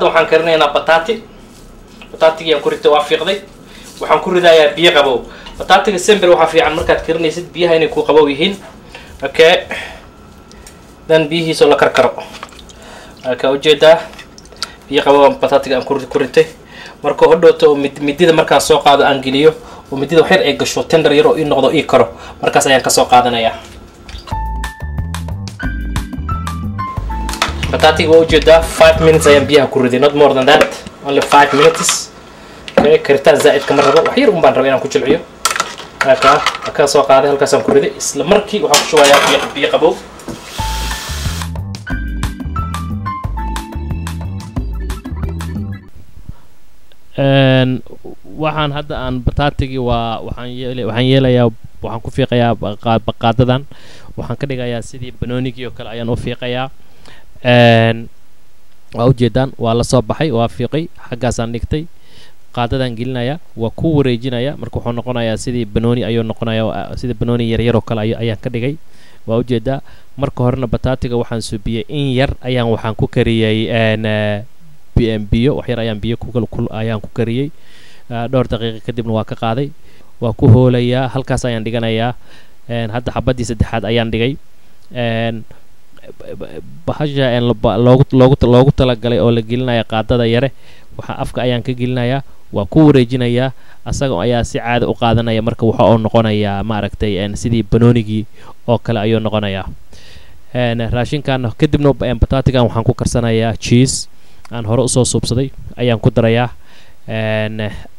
hadda waxaan karinaynaa bataatiga aan ku ritay waa fiiqday waxaan ku ridayaa biyo qabow bataatiga sember waxaa fiican markaad karinaysid biyaha inay ku qabow yihiin okay dan biyihiisa la karkaro ka ujeedaa biyo qabow bataatiga aan ku ritay marka hodhooto midida markaan soo qaado aan geliyo oo midida waxyar ay gasho tender yar oo ii noqdo ii karo markaas ayaan ka soo qaadanayaa bataatiga waa ujeedaa 5 minutes ayaan biyaha ku riday not more than that only 5 minutes okay karitaan zaa'id kama rabo wax yar un baan rabaa inaan ku jilciyo ka soo qaaday halkaasaan ku riday isla markii waxaan ku shubayaa biyo qabow waxaan hadda aan bataatigi waxaan yeelayaa waxaan ku fiiqayaa qaadadan waxaan ka dhigayaa sidii banoonigii oo kale ayaan u fiiqayaa waa ujeedaan waa la soo baxay waa fiiqay xaggaasaan dhigtay qaadadan gelinaya waa ku wareejinaya marka wuxuu noqonayaa sidii banooni ayuu noqonayaa sidii banooni yaryar oo kale ayaan ka dhigay waa ujeedaa marka horena bataatiga waxaan subiyay in yar ayaan waxaan ku kariyay biyo wax yar ayaan biyo ayaan ku kariyay dhowr daqiiqo kadibna waa ka qaaday waa ku hoolayaa halkaas ayaan dhiganayaa hadda xabadii saddexaad ayaan dhigay bahasha loogu talagalay oo la gelinaya qaadada yare waxa afka ayaan ka gelinayaa waa ku wareejinayaa asaga ayaa si caadi u qaadanaya marka waxa uu noqonayaa maaragtay sidii banoonigii oo kale ayuu noqonayaa raashinkan kadibna bataatigan waxaan ku karsanayaa cheese aan hore usoo suubsaday ayaan ku darayaa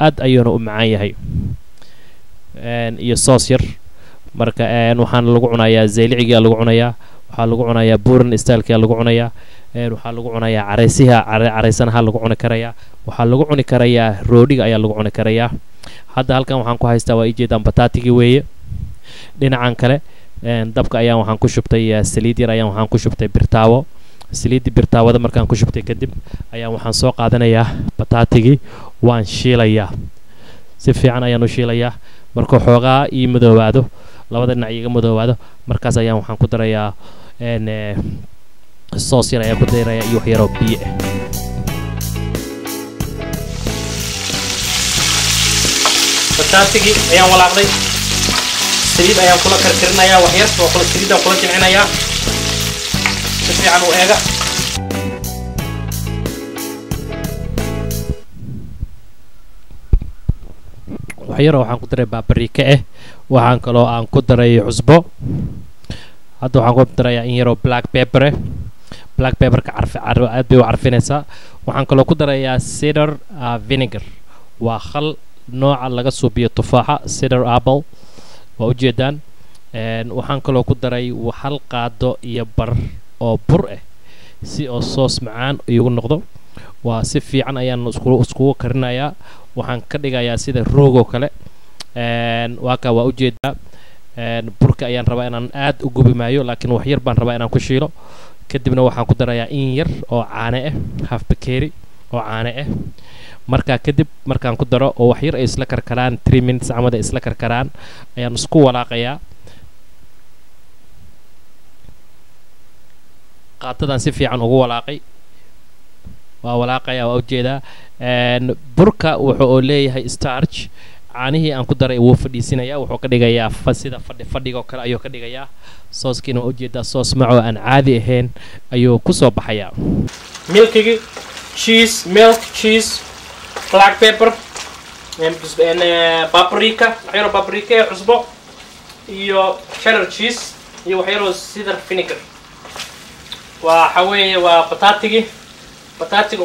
aad ayuuna u macaan yahay iyo soos yar marka waxaan lagu cunayaa zeyliciga lagu cunayaa waxaa lagu cunayaa buuran styleka lagu cunayaa waxaa lagu cunayaa caraysanaha lagu cuni karayaa waxaa lagu cuni karayaa roodhiga ayaa lagu cuni karayaa hadda halkan waxaan ku haystaa waa ijeedaan bataatigii weeye dhinacan kale dabka ayaan waxaan ku shubtay saliid yar ayaan waxaan ku shubtay birtaawo saliidii birtaawada markaan ku shubtay kadib ayaan waxaan soo qaadanayaa bataatigii waan shiilayaa si fiican ayaan u shiilayaa marka xoogaa ii madoobaado labada dhinac iiga madoobaado markaas ayaan waxaan ku darayaa soos yar ayaan ku darayaa iyo wax yaroo biyo ah bataatigii ayaan walaaqday saliid ayaan kula karkarinayaa wax yar oo kula saliidaan kula jilcinayaa si fiican u eega waxyaro waxaan ku daray baabarika waxaan kaloo aan ku daray cusbo hadda waxaan ku darayaa in yaroo black pepperka aad bay u carfinaysaa waxaan kaloo ku darayaa cedar vinegar waa khal nooca laga suubiyo tufaaxa cedar apple waa ujeedaan waxaan kaloo ku daray hal qaado iyo bar oo bur ah si oo soos macaan igu noqdo waa si fiican ayaan iskugu karinayaa waxaan ka dhigayaa sida roogoo kale waa ujeedaa burka ayaan rabaa inaan aad u gubi maayo laakiin wax yar baan rabaa inaan ku shiilo kadibna waxaan ku darayaa in yar oo caane ah half bakeeri oo caane ah markaa kadib markaan ku daro oo wax yar ay isla karkaraan 3 minutes camada isla karkaraan ayaan isku walaaqayaa qaatadan si fiican ugu walaaqay waa walaaqaya waa ujeedaa burka wuxuu leeyahay starch caanihii aan ku daray wuu fadhiisinayaa wuxuu ka dhigayaa sida fadhigo kale ayuu ka dhigayaa sooskiina waa ujeedaa soos macoo aan caadi ahayn ayuu ku soo baxayaa milkigi cheese black pepper paprika waxyaro paprika cusbo iyo cheddar cheese iyo waxyaro cedar vinegar waxa weeye waa bataatiga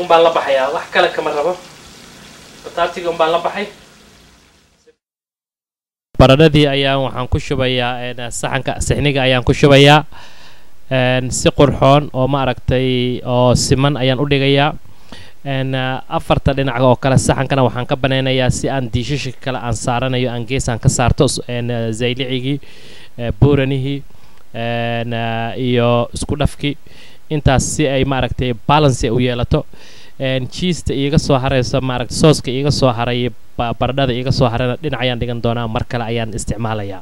baan la baxayaa wax kale kama rabo bataatiga baan la baxay baradhadii ayaan waxaan ku shubayaa saxniga ayaan ku shubayaa si qurxoon oo ma aragtay oo siman ayaan u dhigayaa afarta dhinac oo kale saxankana waxaan ka baneynayaa si aan diishashi kale aan saaranayo aan geesaan ka saarto zaylicigii buuranihii iyo isku dhafkii intaas si ay maaragtay balance u yeelato cheese iiga soo harayso maaragtay sooska iiga soo haray baradhada iiga soo harayna dhinac ayaan dhigan doonaa mar kale ayaan isticmaalayaa